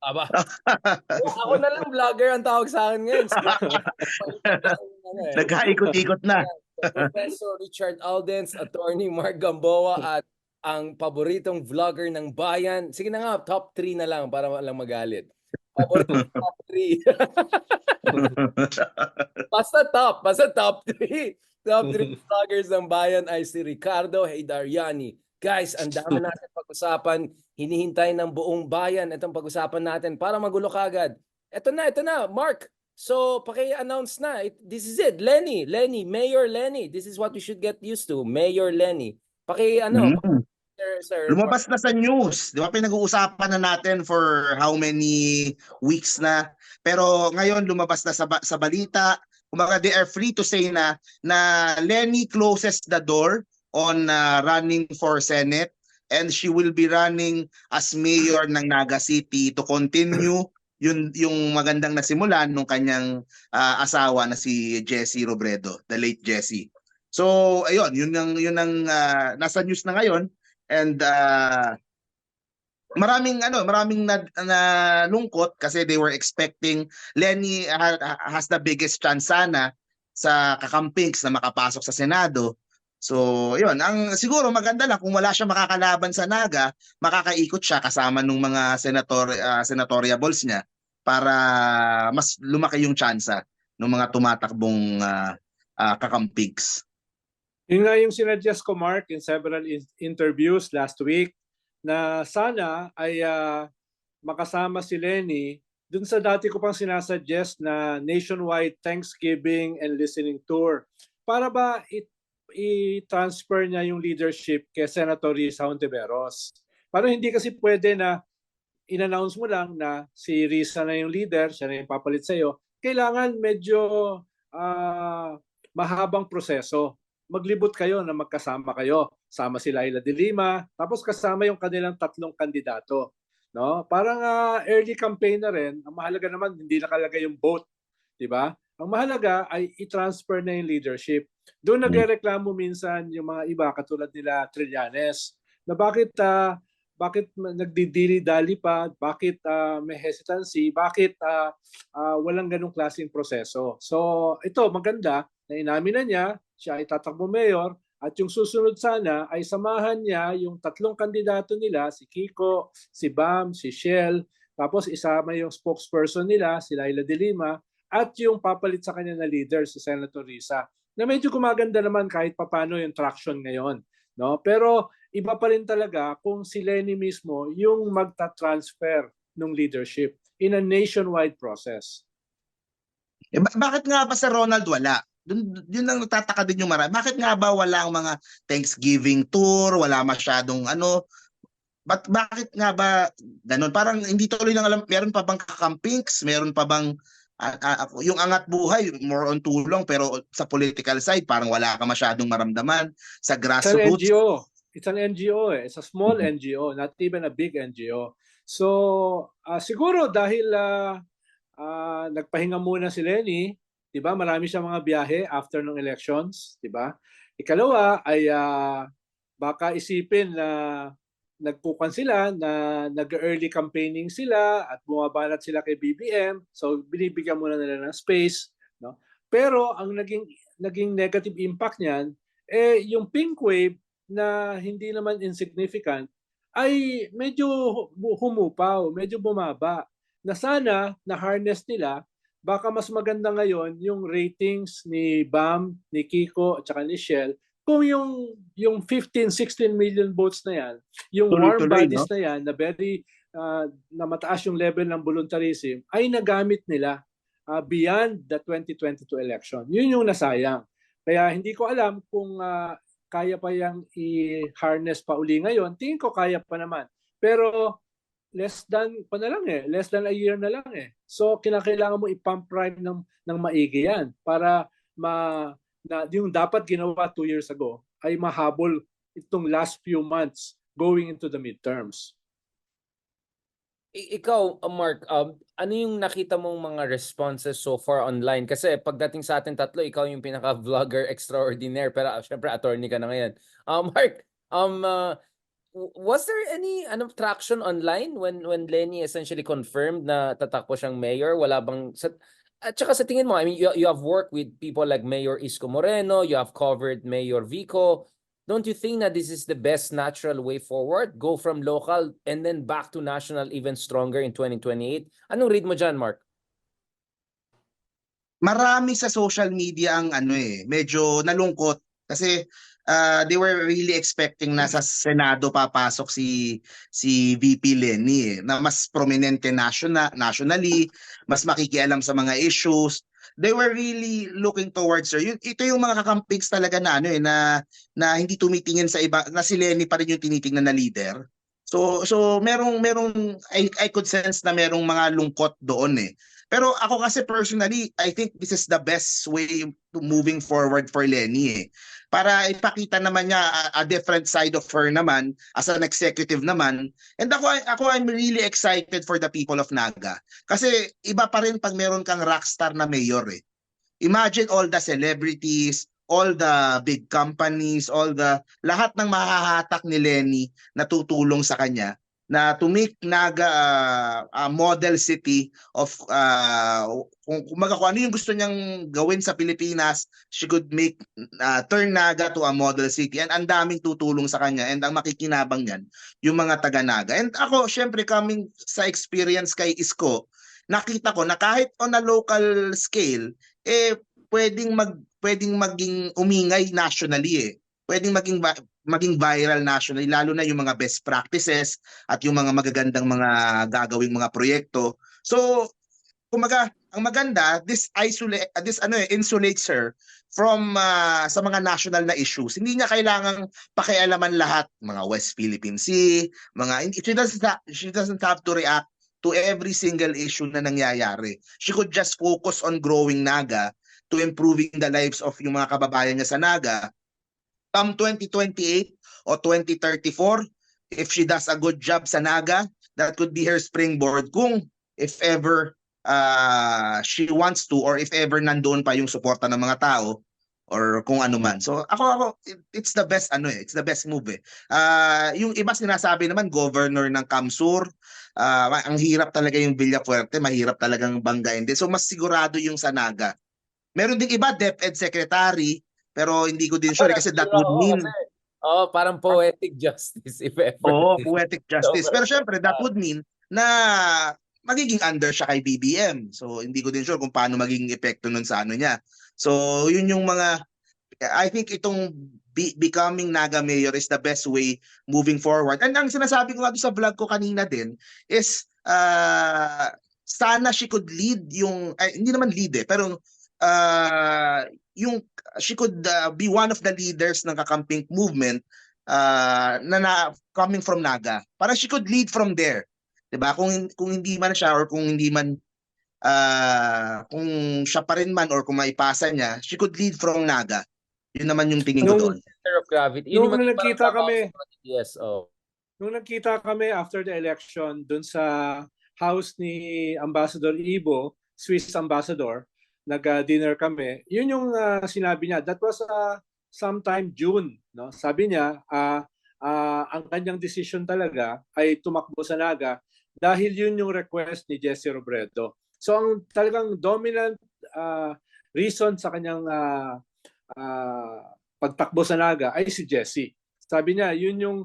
Aba, ako na lang vlogger ang tawag sa akin ngayon. Nagkaikot-ikot na. Professor Richard Aldens, Attorney Mark Gamboa, at ang paboritong vlogger ng bayan. Sige na nga, top 3 na lang para walang magalit. Paboritong top 3. Basta top 3. Top 3 vloggers ng bayan ay si Ricardo Heydariani. Guys, ang dami natin pag-usapan. Hinihintay ng buong bayan itong pag-usapan natin para magulo kagad. Ito na, Mark. So, paki-announce na. This is it. Lenny, Mayor Lenny. This is what we should get used to. Mayor Lenny. Mm. Sir Mark. Lumabas na sa news. Di ba pinag-uusapan na natin for how many weeks na. Pero ngayon lumabas na sa balita. Kumbaga they are free to say na Lenny closes the door on running for Senate, and she will be running as mayor ng Naga City to continue yung magandang nasimulan nung kanyang asawa na si Jessie Robredo, the late Jessie. So ayun, yun ang nasa news na ngayon. And maraming nalungkot kasi they were expecting Lenny has the biggest chance sana sa kakampings na makapasok sa Senado. So, yun, ang siguro maganda lang kung wala siya makakalaban sa Naga, makakaikot siya kasama ng mga senatoriables niya para mas lumaki yung tsansa ng mga tumatakbong kakampigs. Yun nga yung sinuggest ko, Mark, in several interviews last week, na sana ay makasama si Lenny dun sa dati ko pang sinasuggest na nationwide Thanksgiving and listening tour. Para ba i-transfer niya yung leadership kay Senator Risa Hontiveros? Para hindi kasi pwede na in-announce mo lang na si Risa na yung leader, siya na yung papalit sa'yo. Kailangan medyo mahabang proseso. Maglibot kayo na magkasama kayo. Sama si Laila de Lima, tapos kasama yung kanilang 3 kandidato. No? Parang early campaign na rin. Ang mahalaga naman, hindi nakalagay yung vote. Diba? Ang mahalaga ay i-transfer na yung leadership. Doon nagreklamo minsan yung mga iba, katulad nila Trillanes, na bakit nagdidili-dali pa, bakit may hesitancy, bakit walang ganong klaseng proseso. So ito, maganda na inamin na niya, siya ay tatakbo mayor, at yung susunod sana ay samahan niya yung 3 kandidato nila, si Kiko, si Bam, si Shell, tapos isama yung spokesperson nila, si Laila de Lima, at yung papalit sa kanya na leader, si Senator Risa, na medyo gumaganda naman kahit papano yung traction ngayon. No? Pero iba pa rin talaga kung si Lenny mismo yung magta-transfer ng leadership in a nationwide process. Bakit nga ba sa Ronald wala? Yun lang nagtataka din yung marami. Bakit nga ba wala ang mga Thanksgiving tour, wala masyadong bakit nga ba ganun? Parang hindi tuloy lang alam, meron pa bang kakampings, meron pa bang yung angat buhay, more on tulong, pero sa political side, parang wala ka masyadong maramdaman sa grassroots. It's an NGO eh. It's a small NGO, not even a big NGO. So, siguro dahil nagpahinga muna si Lenny, 'di ba? Marami siyang mga biyahe after ng elections, 'di ba? Ikalawa ay baka isipin na nagpukan sila, na nag-early campaigning sila at bumabanat sila kay BBM, so binibigyan muna nila ng space, no? Pero ang naging negative impact niyan yung pink wave na hindi naman insignificant ay medyo humupaw, medyo bumaba. Na sana na-harness nila, baka mas maganda ngayon yung ratings ni Bam, ni Kiko, at saka ni Shell, kung yung 15-16 million votes na yan, yung warm bodies na yan, na very na mataas yung level ng voluntarism, ay nagamit nila beyond the 2022 election. Yun yung nasayang. Kaya hindi ko alam kung kaya pa yung i-harness pa uli ngayon. Tingin ko kaya pa naman. Pero less than a year na lang eh. So kinakailangan mo i-pump prime ng maigi yan para yung dapat ginawa 2 years ago ay mahabol itong last few months going into the midterms. Ikaw, Mark, ano yung nakita mong mga responses so far online? Kasi pagdating sa atin tatlo, ikaw yung pinaka-vlogger extraordinaire. Pero syempre, attorney ka na ngayon. Mark, Was there any traction online when Lenny essentially confirmed na tatakbo siyang mayor? Wala bang at saka sa tingin mo, I mean, you have worked with people like Mayor Isko Moreno, you have covered Mayor Vico. Don't you think that this is the best natural way forward? Go from local and then back to national even stronger in 2028? Anong read mo dyan, Mark? Marami sa social media ang medyo nalungkot kasi they were really expecting na sa Senado papasok si VP Lenny na mas prominente nationally, mas makikialam sa mga issues. They were really looking towards her. Ito yung mga kakampigs talaga na na hindi tumitingin sa iba, na si Lenny pa rin yung tinitingnan na leader. So merong I could sense na merong mga lungkot doon Pero ako kasi personally, I think this is the best way to moving forward for Lenny Para ipakita naman niya a different side of her naman as an executive naman. And ako I'm really excited for the people of Naga. Kasi iba pa rin pag meron kang rockstar na mayor Imagine all the celebrities, all the big companies, lahat ng mahahatak ni Lenny na tutulong sa kanya na to make Naga a model city of kung ano yung gusto niyang gawin sa Pilipinas, she could make turn Naga to a model city, and ang daming tutulong sa kanya, and ang makikinabang niyan yung mga taga Naga. And ako syempre coming sa experience kay Isko, nakita ko na kahit on a local scale pwedeng maging umingay nationally Pwedeng maging viral nationally, lalo na yung mga best practices at yung mga magagandang mga gagawing mga proyekto. So, kumaga, ang maganda, this insulates her from sa mga national na issues. Hindi niya kailangang pakialaman lahat, mga West Philippine Sea, she doesn't have to react to every single issue na nangyayari. She could just focus on growing Naga, to improving the lives of yung mga kababayan niya sa Naga. Come 2028 o 2034, if she does a good job sa Naga, that could be her springboard kung if ever she wants to, or if ever nandoon pa yung suporta ng mga tao or kung ano man. So ako it's the best it's the best move yung iba sinasabi naman governor ng Kamsur, ang hirap talaga yung Villafuerte, mahirap talagang banggain din. So mas sigurado yung sa Naga. Meron ding iba DepEd secretary, pero hindi ko din sure kasi that would mean parang poetic justice if ever. poetic justice. Pero syempre that would mean na magiging under siya kay BBM. So hindi ko din sure kung paano magiging epekto nun sa niya. So yun yung mga I think itong becoming Naga mayor is the best way moving forward. And ang sinasabi ko nga sa vlog ko kanina din is sana she could lead yung hindi naman lead pero yung she could be one of the leaders ng kakamping movement na coming from Naga. Para she could lead from there. 'Di ba? Kung hindi man siya or kung hindi man kung siya pa rin man or kung maipasa niya, she could lead from Naga. Yun naman yung tingin ko doon. Center of gravity. Nung nagkita kami, yes, nung nagkita kami after the election dun sa house ni Ambassador Ibo, Swiss Ambassador, nag-dinner kami. Yun yung sinabi niya. That was sometime June. No? Sabi niya, ang kanyang decision talaga ay tumakbo sa Naga dahil yun yung request ni Jesse Robredo. So ang talagang dominant reason sa kanyang pagtakbo sa Naga ay si Jesse. Sabi niya, yun yung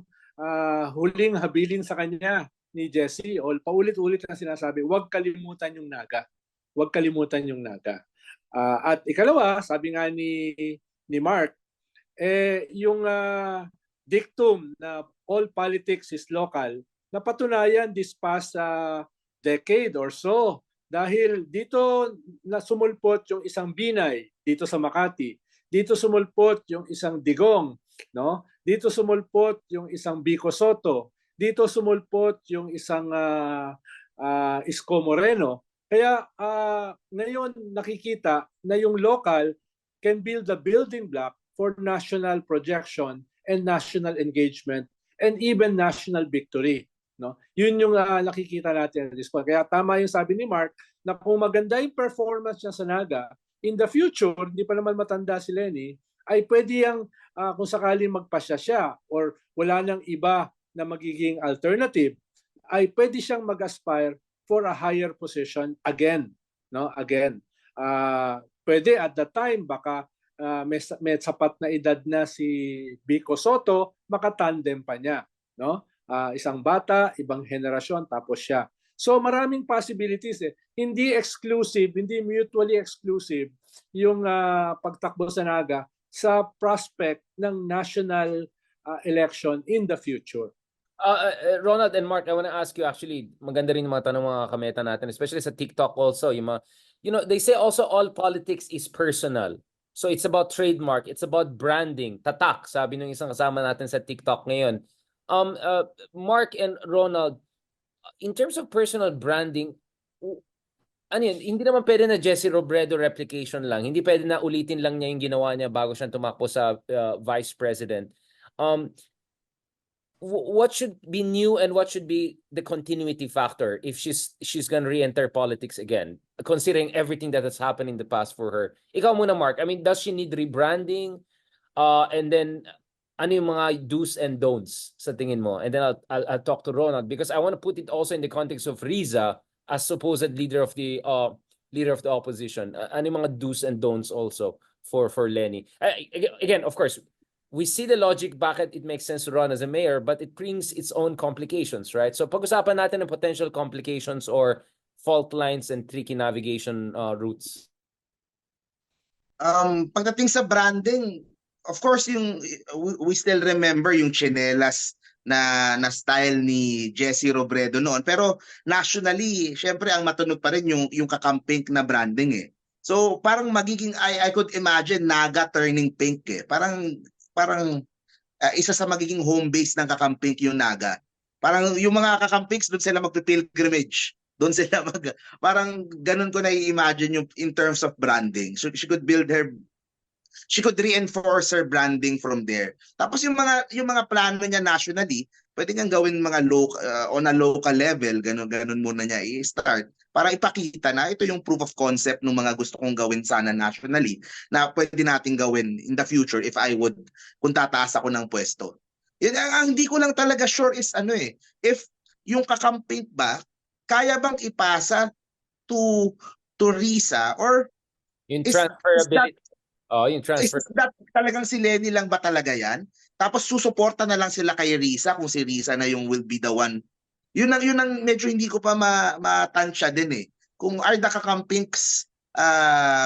huling habilin sa kanya ni Jesse. Paulit-ulit na sinasabi, huwag kalimutan yung Naga. Huwag kalimutan yung Naga. At ikalawa, sabi nga ni Mark, yung dictum na all politics is local, napatunayan this past decade or so. Dahil dito na sumulpot yung isang Binay dito sa Makati. Dito sumulpot yung isang Digong, no? Dito sumulpot yung isang Vico Soto. Dito sumulpot yung isang Isko Moreno. Kaya ngayon nakikita na yung local can build the building block for national projection and national engagement and even national victory. No? Yun yung nakikita natin at this point. Kaya tama yung sabi ni Mark na kung maganda yung performance niya sa Naga, in the future, hindi pa naman matanda si Lenny, ay pwede yung kung sakaling magpasya siya or wala nang iba na magiging alternative, ay pwede siyang mag-aspire for a higher position again. No? Again. Pwede at the time, baka may sapat na edad na si Vico Soto, makatandem pa niya. No? Isang bata, ibang henerasyon, tapos siya. So maraming possibilities. Hindi exclusive, hindi mutually exclusive yung pagtakbo sa Naga sa prospect ng national election in the future. Ronald and Mark, I want to ask you actually, maganda rin yung mga tanong mga kameta natin, especially sa TikTok also. They say also all politics is personal. So it's about trademark, it's about branding, tatak, sabi ng isang kasama natin sa TikTok ngayon. Mark and Ronald, in terms of personal branding, hindi naman pwede na Jesse Robredo replication lang. Hindi pwede na ulitin lang niya yung ginawa niya bago siya tumakbo sa vice president. What should be new and what should be the continuity factor if she's gonna re-enter politics again, considering everything that has happened in the past for her? Ikaw muna, Mark. I mean, does she need rebranding? And then ano yung mga do's and don'ts sa tingin mo? And then I'll talk to Ronald because I want to put it also in the context of Riza as supposed leader of the opposition. Ano yung mga do's and don'ts also for Lenny? Again, of course, we see the logic bakit it makes sense to run as a mayor, but it brings its own complications, right? So pag-usapan natin ng potential complications or fault lines and tricky navigation routes. Pagdating sa branding, of course, we still remember yung chinelas na style ni Jesse Robredo noon. Pero nationally, syempre ang matunog pa rin yung kakampink na branding eh. So parang magiging, I could imagine Naga turning pink eh. Parang isa sa magiging home base ng kakampink yung Naga. Parang yung mga kakampinks doon sila magpipilgrimage. Doon sila parang ganun ko na-imagine yung in terms of branding. So she could reinforce her branding from there. Tapos yung mga plano niya nationally, pwede niyang gawin mga on a local level, ganun muna niya i-start para ipakita na ito yung proof of concept ng mga gusto kong gawin sana nationally na pwede nating gawin in the future kung tataas ako ng pwesto. Yan ang hindi ko lang talaga sure is if yung kakamping ba kaya bang ipasa to Riza or Yung transferability. Yung transfer. Is that talagang si Lenny lang ba talaga yan? Tapos susuporta na lang sila kay Riza kung si Riza na yung will be the one. Yun ang medyo hindi ko pa matansya din eh. Kung are the kakampinks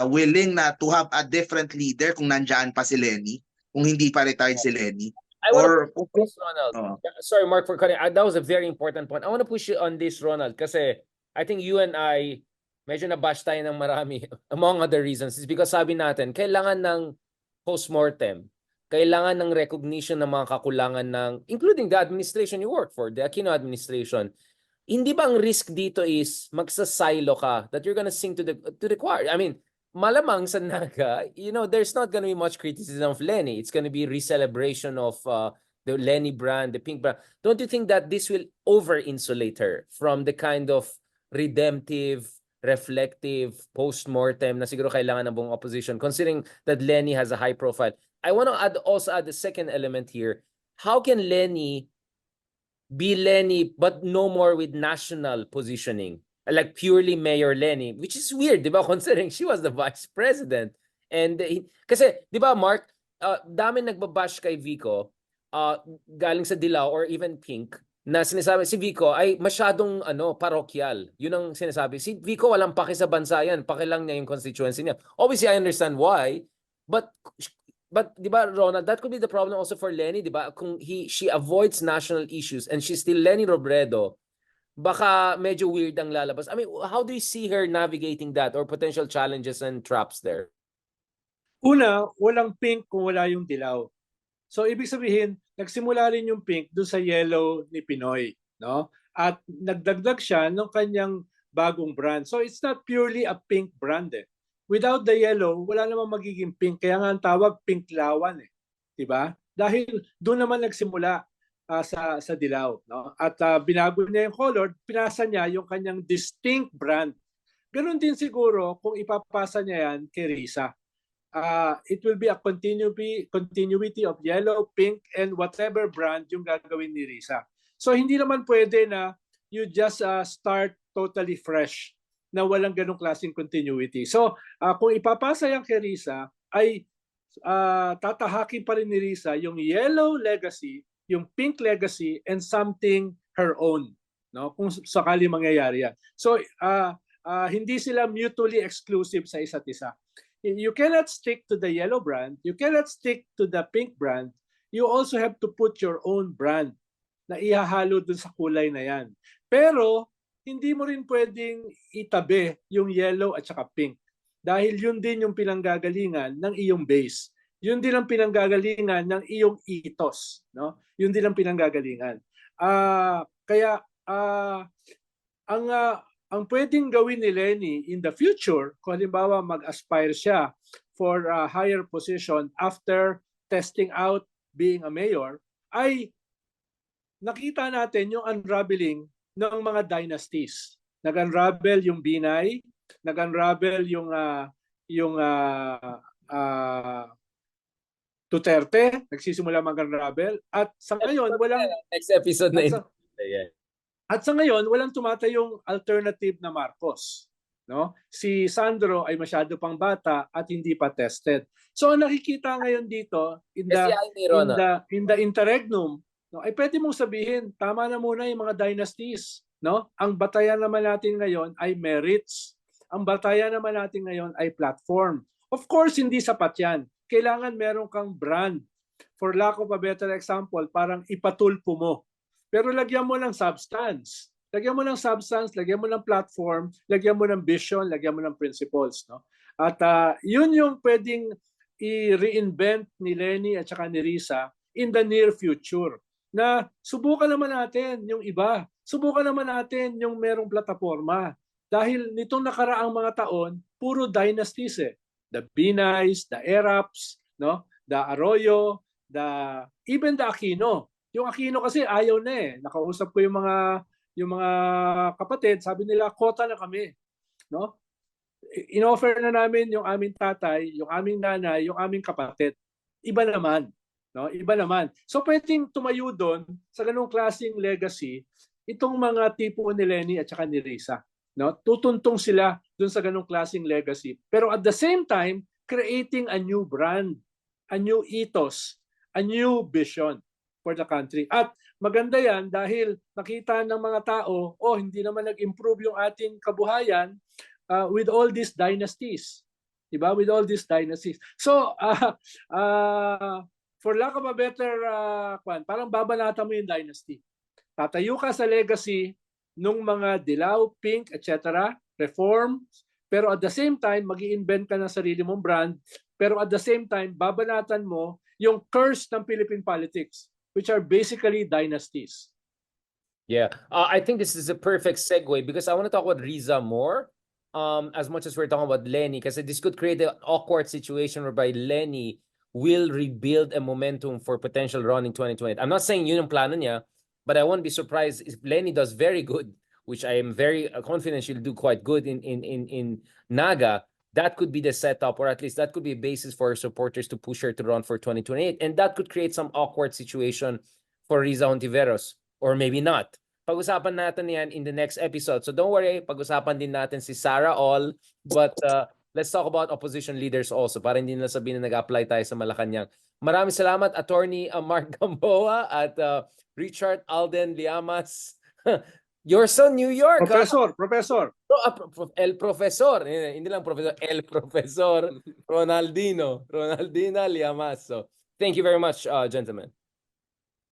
willing na to have a different leader kung nandyan pa si Lenny, kung hindi pa retired si Lenny. I want to push Ronald. Sorry, Mark, for cutting. That was a very important point. I want to push you on this, Ronald, kasi I think you and I medyo nabash tayo ng marami among other reasons is because sabi natin, kailangan ng postmortem, kailangan ng recognition ng mga kakulangan including the administration you work for, the Aquino administration. Hindi ba ang risk dito is magsasilo ka that you're gonna sing to the choir? I mean, malamang sa Naga, there's not gonna be much criticism of Lenny. It's gonna be re-celebration of the Lenny brand, the pink brand. Don't you think that this will over-insulate her from the kind of redemptive, reflective, post-mortem na siguro kailangan ng buong opposition, considering that Lenny has a high profile? I want to also add the second element here. How can Lenny be Lenny but no more with national positioning? Like purely Mayor Lenny, which is weird, di ba? Considering she was the vice president. And kasi, di ba, Mark, dami nagbabash kay Vico, galing sa Dilaw or even Pink, na sinasabi si Vico ay masyadong parokyal. Yun ang sinasabi. Si Vico walang paki sa bansa yan. Paki lang niya yung constituency niya. Obviously, I understand why. But di ba, Ronald, that could be the problem also for Lenny, di ba? Kung she avoids national issues and she's still Lenny Robredo, baka medyo weird ang lalabas. I mean, how do you see her navigating that or potential challenges and traps there? Una, walang pink kung wala yung dilaw. So ibig sabihin, nagsimula rin yung pink doon sa yellow ni Pinoy, no? At nagdagdag siya ng kanyang bagong brand. So it's not purely a pink brand eh. Without the yellow, wala namang magiging pink. Kaya nga ang tawag pink lawan eh. 'Di ba? Dahil doon naman nagsimula sa dilaw, no? At binago niya yung color, pinasa niya yung kanyang distinct brand. Ganon din siguro kung ipapasa niya yan kay Riza. It will be a continuity of yellow, pink, and whatever brand yung gagawin ni Riza. So hindi naman pwede na you just start totally fresh na walang ganong klaseng continuity. So kung ipapasa yan kay Risa, ay tatahakin pa rin ni Risa yung yellow legacy, yung pink legacy, and something her own. No? Kung sakali mangyayari yan. So hindi sila mutually exclusive sa isa't isa. You cannot stick to the yellow brand, you cannot stick to the pink brand, you also have to put your own brand na ihahalo dun sa kulay na yan. Pero, hindi mo rin pwedeng itabi yung yellow at saka pink. Dahil yun din yung pinanggagalingan ng iyong base. Yun din ang pinanggagalingan ng iyong ethos. No? Yun din ang pinanggagalingan. Kaya, ang pwedeng gawin ni Lenny in the future, kung halimbawa mag-aspire siya for a higher position after testing out being a mayor, ay nakita natin yung unraveling ng mga dynasties. Nag-unravel yung Binay, nag-unravel yung Duterte, nagsisimula mag-unravel, at sa ngayon walang Next episode na yun. At sa ngayon, walang tumatayong alternative na Marcos. No? Si Sandro ay masyado pang bata at hindi pa tested. So nakikita ngayon dito in the interregnum, no, ay pwede mong sabihin, tama na muna yung mga dynasties. No? Ang batayan naman natin ngayon ay merits. Ang batayan naman natin ngayon ay platform. Of course, hindi sapat yan. Kailangan meron kang brand. For lack of a better example, parang ipatulpo mo. Pero lagyan mo ng substance. Lagyan mo ng substance, lagyan mo ng platform, lagyan mo ng vision, lagyan mo ng principles. No? At yun yung pwedeng i-reinvent ni Lenny at saka ni Risa in the near future. Na subukan naman natin yung iba. Subukan naman natin yung merong plataforma. Dahil nitong nakaraang mga taon, puro dynasties eh. The Binays, the Eraps, no? The Arroyo, even the Aquino. Yung Aquino kasi ayaw na eh. Nakausap ko yung mga kapatid, sabi nila, kota na kami. No? In-offer na namin yung aming tatay, yung aming nanay, yung aming kapatid. Iba naman. No? Iba naman. So pwedeng tumayo doon sa ganung klaseng legacy itong mga tipo ni Lenny at saka ni Risa. No? Tutuntong sila doon sa ganung klaseng legacy. Pero at the same time, creating a new brand, a new ethos, a new vision for the country. At maganda yan dahil nakita ng mga tao, hindi naman nag-improve yung ating kabuhayan with all these dynasties. Diba? With all these dynasties. So, for lack of a better parang babanata mo yung dynasty. Tatayo ka sa legacy nung mga dilaw, pink, etc., reform, pero at the same time, mag-i-invent ka ng sarili mong brand, pero at the same time, babanatan mo yung curse ng Philippine politics, which are basically dynasties. Yeah, I think this is a perfect segue because I want to talk about Riza more, as much as we're talking about Lenny, because this could create an awkward situation whereby Lenny will rebuild a momentum for potential run in 2020. I'm not saying yun ang plano niya, but I won't be surprised if Lenny does very good, which I am very confident she'll do quite good in Naga. That could be the setup, or at least that could be a basis for her supporters to push her to run for 2028. And that could create some awkward situation for Riza Hontiveros. Or maybe not. Pag-usapan natin yan in the next episode. So don't worry, pag-usapan din natin si Sara All. But let's talk about opposition leaders also para hindi na sabihin na nag-apply tayo sa Malacanang. Maraming salamat, Attorney Mark Gamboa at Richard Alden Llamas. You're so New York. Professor. El Profesor. Hindi lang Professor. El Profesor Ronaldino Llamas. So, thank you very much, gentlemen.